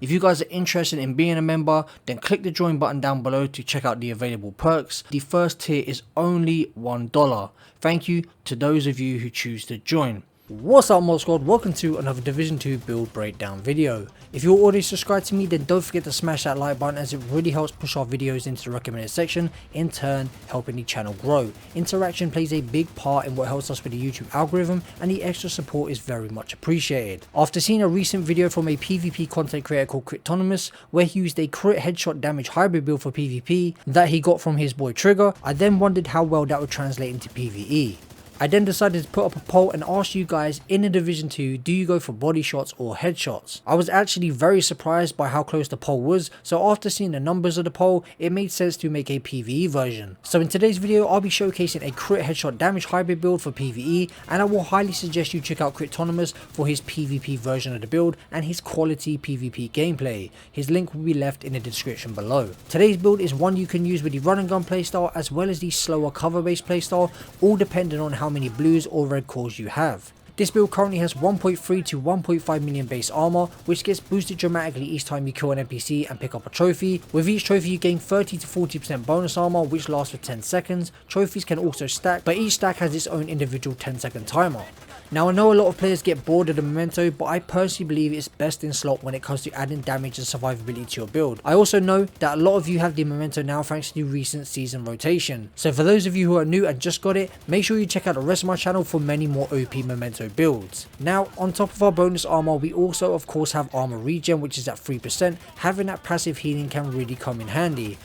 If you guys are interested in being a member, then click the join button down below to check out the available perks. The first tier is only $1. Thank you to those of you who choose to join. What's up mod squad, welcome to another Division 2 build breakdown video. If you're already subscribed to me, then don't forget to smash that like button, as it really helps push our videos into the recommended section, in turn helping the channel grow. Interaction plays a big part in what helps us with the YouTube algorithm, and the extra support is very much appreciated. After seeing a recent video from a PvP content creator called Cryptonymous, where he used a crit headshot damage hybrid build for PvP that he got from his boy Trigger, I then wondered how well that would translate into PvE. I then decided to put up a poll and ask you guys, in a Division 2, do you go for body shots or headshots? I was actually very surprised by how close the poll was, so after seeing the numbers of the poll, it made sense to make a PvE version. So in today's video, I'll be showcasing a crit headshot damage hybrid build for PvE, and I will highly suggest you check out Cryptonymous for his PvP version of the build and his quality PvP gameplay. His link will be left in the description below. Today's build is one you can use with the run and gun playstyle as well as the slower cover based playstyle, all depending on how many blues or red cores you have. This build currently has 1.3 to 1.5 million base armor, which gets boosted dramatically each time you kill an NPC and pick up a trophy. With each trophy you gain 30 to 40% bonus armor, which lasts for 10 seconds. Trophies can also stack, but each stack has its own individual 10-second timer. Now, I know a lot of players get bored of the memento, but I personally believe it's best in slot when it comes to adding damage and survivability to your build. I also know that a lot of you have the memento now thanks to the recent season rotation. So for those of you who are new and just got it, make sure you check out the rest of my channel for many more OP memento builds. Now, on top of our bonus armor, we also of course have armor regen, which is at 3%. Having that passive healing can really come in handy.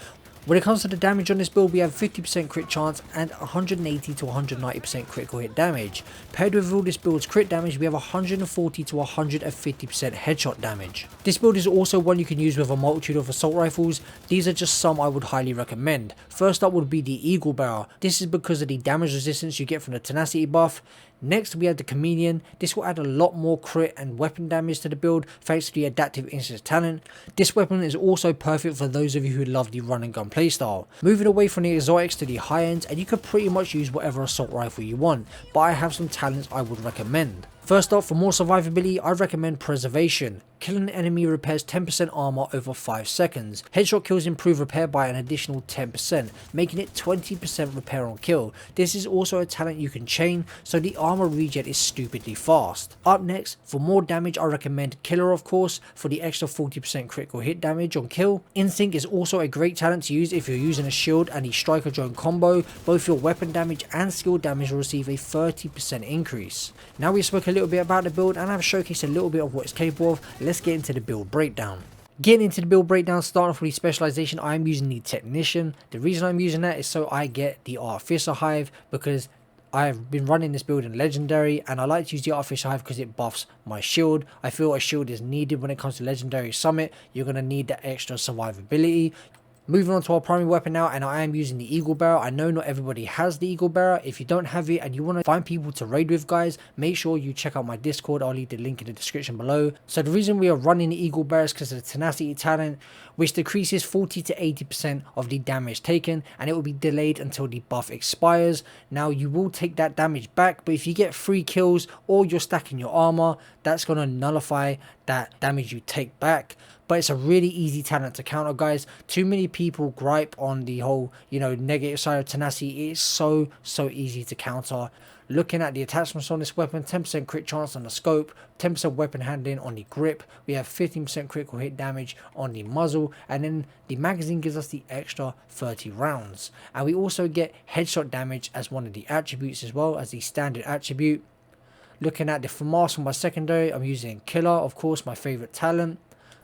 When it comes to the damage on this build, we have 50% crit chance and 180 to 190% critical hit damage. Paired with all this build's crit damage, we have 140 to 150% headshot damage. This build is also one you can use with a multitude of assault rifles. These are just some I would highly recommend. First up would be the Eagle Barrel. This is because of the damage resistance you get from the tenacity buff. Next we have the Chameleon. This will add a lot more crit and weapon damage to the build thanks to the adaptive instance talent. This weapon is also perfect for those of you who love the run and gun playstyle. Moving away from the exotics to the high ends, and you can pretty much use whatever assault rifle you want, but I have some talents I would recommend. First up, for more survivability, I recommend Preservation. Killing an enemy repairs 10% armor over 5 seconds. Headshot kills improve repair by an additional 10%, making it 20% repair on kill. This is also a talent you can chain, so the armor regen is stupidly fast. Up next, for more damage, I recommend Killer, of course, for the extra 40% critical hit damage on kill. Insync is also a great talent to use if you're using a shield and the striker drone combo. Both your weapon damage and skill damage will receive a 30% increase. Now we spoke a little bit about the build and I've showcased a little bit of what it's capable of. Let's get into the build breakdown. Getting into the build breakdown, starting off with the specialization, I'm using the Technician. The reason I'm using that is so I get the Artificer Hive, because I've been running this build in Legendary and I like to use the Artificer Hive because it buffs my shield. I feel a shield is needed when it comes to Legendary Summit. You're going to need that extra survivability. Moving on to our primary weapon now, and I am using the Eagle Barrel. I know not everybody has the Eagle Barrel. If you don't have it and you want to find people to raid with, guys, make sure you check out my Discord. I'll leave the link in the description below. So the reason we are running the Eagle Barrel is because of the Tenacity talent, which decreases 40 to 80% of the damage taken, and it will be delayed until the buff expires. Now you will take that damage back, but if you get 3 kills or you're stacking your armor, that's going to nullify that damage you take back. But it's a really easy talent to counter, guys. Too many people gripe on the whole, negative side of tenacity. It is so easy to counter. Looking at the attachments on this weapon, 10% crit chance on the scope, 10% weapon handling on the grip, we have 15% critical hit damage on the muzzle, and then the magazine gives us the extra 30 rounds. And we also get headshot damage as one of the attributes as well as the standard attribute. Looking at the FAMAS for my secondary, I'm using Killer, of course, my favorite talent.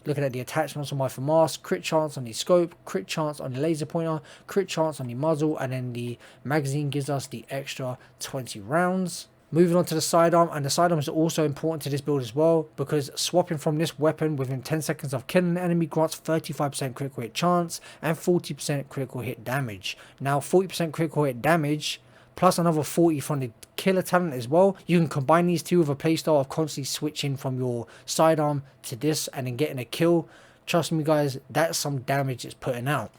Looking at the attachments on my FAMAS, crit chance on the scope, crit chance on the laser pointer, crit chance on the muzzle, and then the magazine gives us the extra 20 rounds. Moving on to the sidearm, and the sidearm is also important to this build as well, because swapping from this weapon within 10 seconds of killing an enemy grants 35% critical hit chance and 40% critical hit damage. Now 40% critical hit damage plus another 40 from the Killer talent as well. You can combine these two with a playstyle of constantly switching from your sidearm to this and then getting a kill. Trust me guys, that's some damage it's putting out.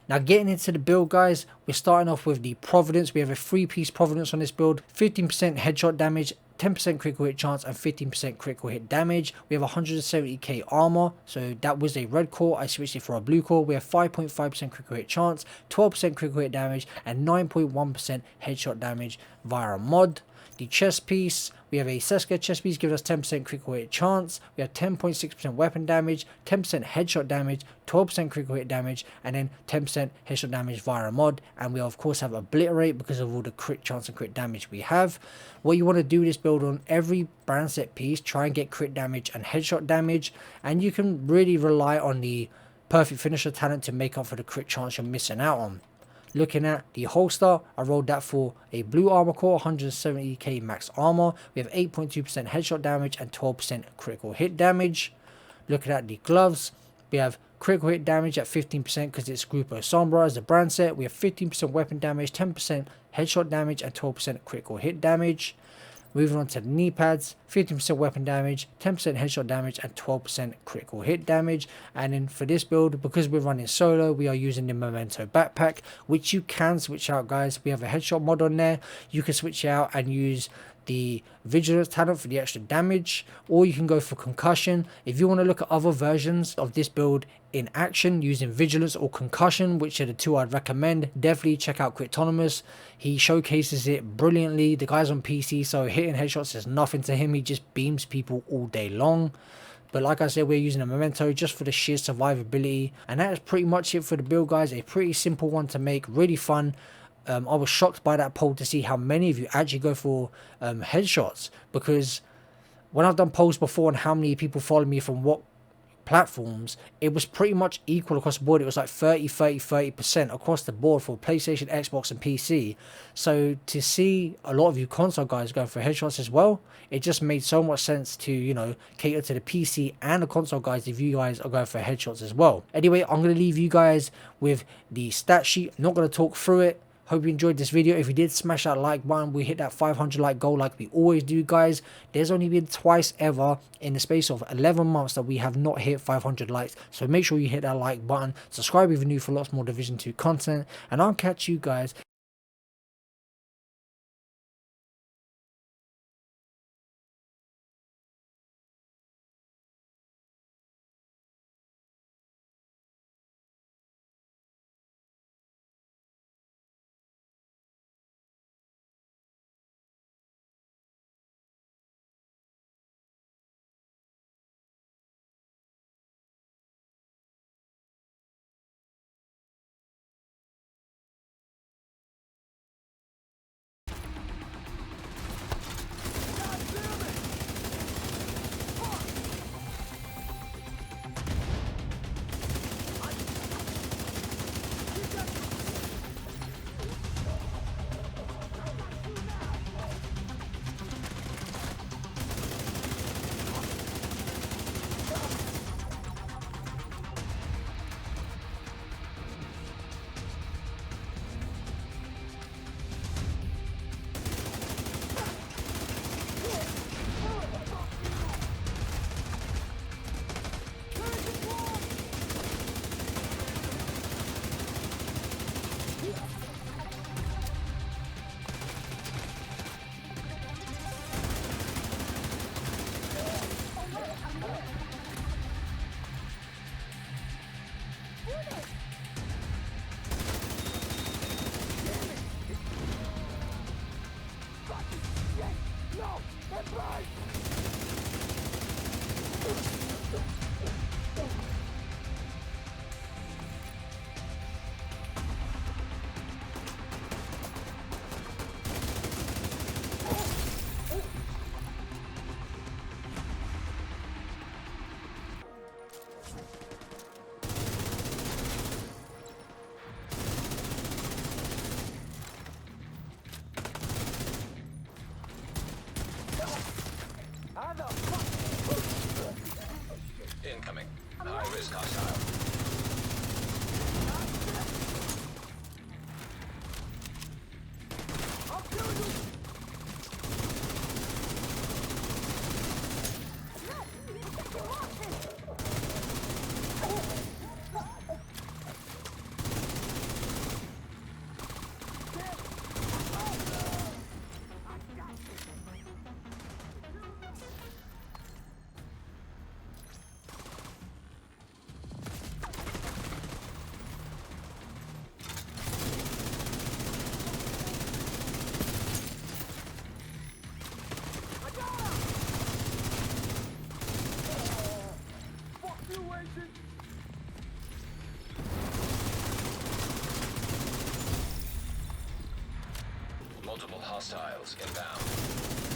Now getting into the build, guys, we're starting off with the Providence. We have a 3-piece Providence on this build, 15% headshot damage 10% critical hit chance and 15% critical hit damage. We have 170k armor, so that was a red core, I switched it for a blue core. We have 5.5% critical hit chance, 12% critical hit damage, and 9.1% headshot damage via a mod. The chest piece, we have a Seska chest piece, giving us 10% critical hit chance. We have 10.6% weapon damage, 10% headshot damage, 12% critical hit damage, and then 10% headshot damage via a mod. And we of course have obliterate because of all the crit chance and crit damage we have. What you want to do is build on every brand set piece, try and get crit damage and headshot damage, and you can really rely on the perfect finisher talent to make up for the crit chance you're missing out on. Looking at the holster, I rolled that for a blue armor core, 170k max armor. We have 8.2% headshot damage and 12% critical hit damage. Looking at the gloves, we have critical hit damage at 15% because it's Grupo Sombra as a brand set. We have 15% weapon damage, 10% headshot damage, and 12% critical hit damage. Moving on to the knee pads, 15% weapon damage, 10% headshot damage, and 12% critical hit damage. And then for this build, because we're running solo, we are using the Memento backpack, which you can switch out, guys. We have a headshot mod on there. You can switch out and use the vigilance talent for the extra damage, or you can go for concussion. If you want to look at other versions of this build in action using vigilance or concussion, which are the two I'd recommend, definitely check out Cryptonomus. He showcases it brilliantly. The guy's on PC, so hitting headshots is nothing to him. He just beams people all day long. But like I said, we're using a Memento just for the sheer survivability, and that is pretty much it for the build, guys. A pretty simple one to make, really fun. I was shocked by that poll to see how many of you actually go for headshots, because when I've done polls before and how many people follow me from what platforms, it was pretty much equal across the board. It was like 30% across the board for PlayStation, Xbox and PC. So to see a lot of you console guys going for headshots as well, it just made so much sense to, you know, cater to the PC and the console guys if you guys are going for headshots as well. Anyway, I'm going to leave you guys with the stat sheet. I'm not going to talk through it. Hope you enjoyed this video. If you did, smash that like button. We hit that 500 like goal like we always do, guys. There's only been twice ever in the space of 11 months that we have not hit 500 likes. So make sure you hit that like button. Subscribe if you're new for lots more Division 2 content. And I'll catch you guys incoming. High risk hostile. Multiple hostiles inbound.